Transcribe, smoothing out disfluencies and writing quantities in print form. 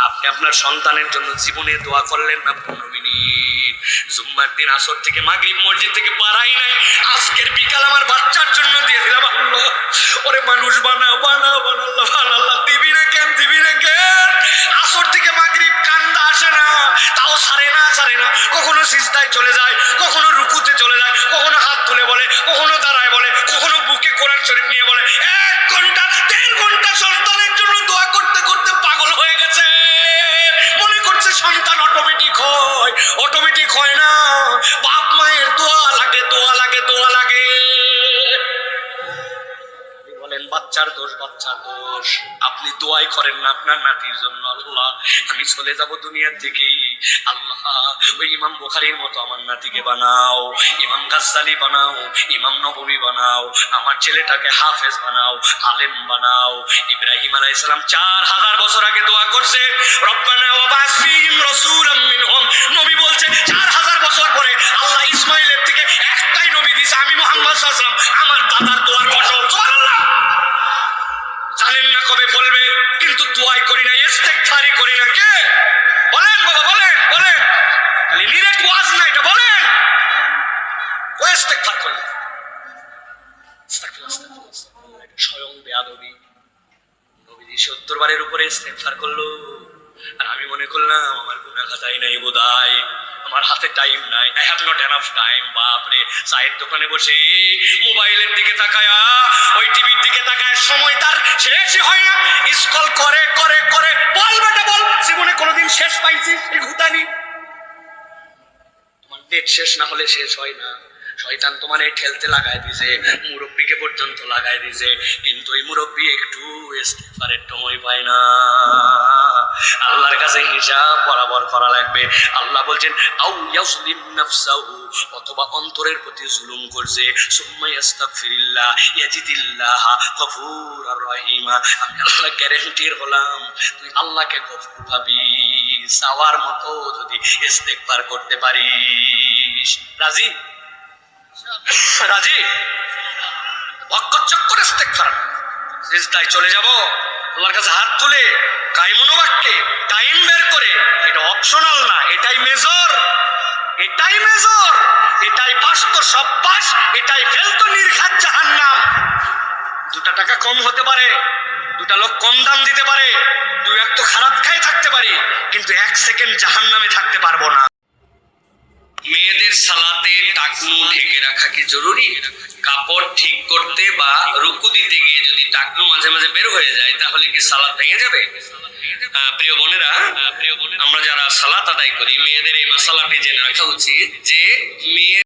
আপনি আপনার সন্তানের জন্য জীবনে দোয়া করলেন না 15 মিনিট? জুম্মার দিন আসর থেকে মাগরিব মসজিদ থেকে বাড়াই নাই, আজকের বিকাল আমার বাচ্চার জন্য দিয়ে দিলাম। আল্লাহ ওরে মানুষ বানাও বানাও বানাল্লাহ বানাল্লাহ, দিবি না কেন দিবি না কেন? আসর থেকে মাগরিব কান্দা আসে না, তাও ছাড়ে না ছাড়ে না, কখনো সিজদায় চলে যায়, কখনো রুকুতে চলে যায়, কখনো হাত তুলে বলে, কখনো দাঁড়ায় বলে, কখনো বুকে কোরআন শরীফ নিয়ে বলে। 1 ঘন্টা 1.5 ঘন্টা সন্তানের জন্য দোয়া করতে করতে পাগল হয়ে গেছে। মনে করছে সন্তান অটোমেটিক হয়, অটোমেটিক হয় না। বাপ মায়ের দোয়া লাগে দোয়া লাগে দোয়া লাগে। বলেন বাচ্চার দোষ, বাচ্চার দোষ। আপনি দোয়াই করেন না আপনার নাতির জন্য। আল্লাহ আমি চলে যাব দুনিয়ার থেকে, আল্লাহ ওই ইমাম বুখারীর মতো আমার নাতিকে বানাও, ইমাম গাজ্জালি বানাও, ইমাম নববী বানাও, আমার ছেলেটাকে হাফেজ বানাও, আলেম বানাও। ইব্রাহিম আলাইহিস সালাম 4000 বছর আগে দোয়া করছে, রব্বানা ওয়াবাস ফীহিম রাসূলাম মিনহুম। নবী বলছে 4000 বছর পরে আল্লাহ ইসমাইলের থেকে একটাই নবী দিয়েছে, আমি মুহাম্মদ সাল্লাল্লাহু আলাইহি ওয়াসাল্লাম। আমার দাদার দোয়ার ফসল। সুবহানাল্লাহ। জানেন না কবে বলবে, কিন্তু দোয়াই করি না, ইস্তেগফারই করি না। কে বলেন বাবা, বলেন বলেন, খালি নিরেট ওয়াজ না, এটা বলেন। ও ইস্তেগফার করেন, আস্তাগফিরুল্লাহ আস্তাগফিরুল্লাহ, এটা স্বয়ং বেয়াদবি। নবীজি 70 বারের উপরে ইস্তেগফার করলো, আর আমি মনে করলাম আমার গুনাহ খাতাই নাই বোধহয়, আমার হাতে টাইম নাই, I have not enough time. বাপরে, চায়ের দোকানে বসে মোবাইলের দিকে তাকায়া, ওই টিভির দিকে তাকায়, সময় তার শেষই হয় না, স্ক্রল করে করে করে। বল বেটা বল, জীবনে কোনোদিন শেষ পাইছিস? এই ঘুতানি, তোমার নেট শেষ না হলে শেষ হয় না। শয়তান তোমার এই ঠেলতে লাগাই দিছে, মুরব্বীকে পর্যন্ত লাগাই দিছে, কিন্তু ওই মুরব্বী একটু ইস্তেগফারের সময় পায় না। আল্লাহর কাছে হিসাব বরাবর করা লাগবে। আল্লাহ বলছেন আউ ইয়াজলিম নাফসাহু, অথবা অন্তরের প্রতি জুলুম করছে, সুম্মা ইস্তাগফিরিল্লাহ ইয়াজিদিল্লাহ গফুরুর রহিমা। আমি আল্লাহ গ্যারান্টির হলাম, তুই আল্লাহকে গফুর ভাবি, চাওয়ার মতো যদি ইস্তেগফার করতে পারিস। রাজি রাজি? ভক্কর চক্কর ইস্তেগফার, সিজদায় চলে যাব, আল্লাহর কাছে হাত তুলে কায়মনোবাক্যে টাইম বের করে। এটা অপশনাল না, এটাই মেজর, এটাই মেজর, এটাই পাস তো সব পাস, এটাই ফেল তো নির্ঘাত জাহান্নাম। 2 টাকা কম হতে পারে, 2টা লোক কম দাম দিতে পারে, 2-1 তো খারাপ খাই থাকতে পারি, কিন্তু 1 সেকেন্ড জাহান্নামে থাকতে পারবো না। মেয়েদের সালাতে টাকনু ঢেকে রাখা কি জরুরি? কাপড় ঠিক করতে বা রুকু দিতে গিয়ে যদি টাকনু মাঝে মাঝে বের হয়ে যায়, তাহলে কি সালাত ভেঙে যাবে? প্রিয় বোনেরা, আমরা যারা সালাত আদায় করি, মেয়েদের এই মাসালাটি জেনে রাখা উচিত যে মেয়ে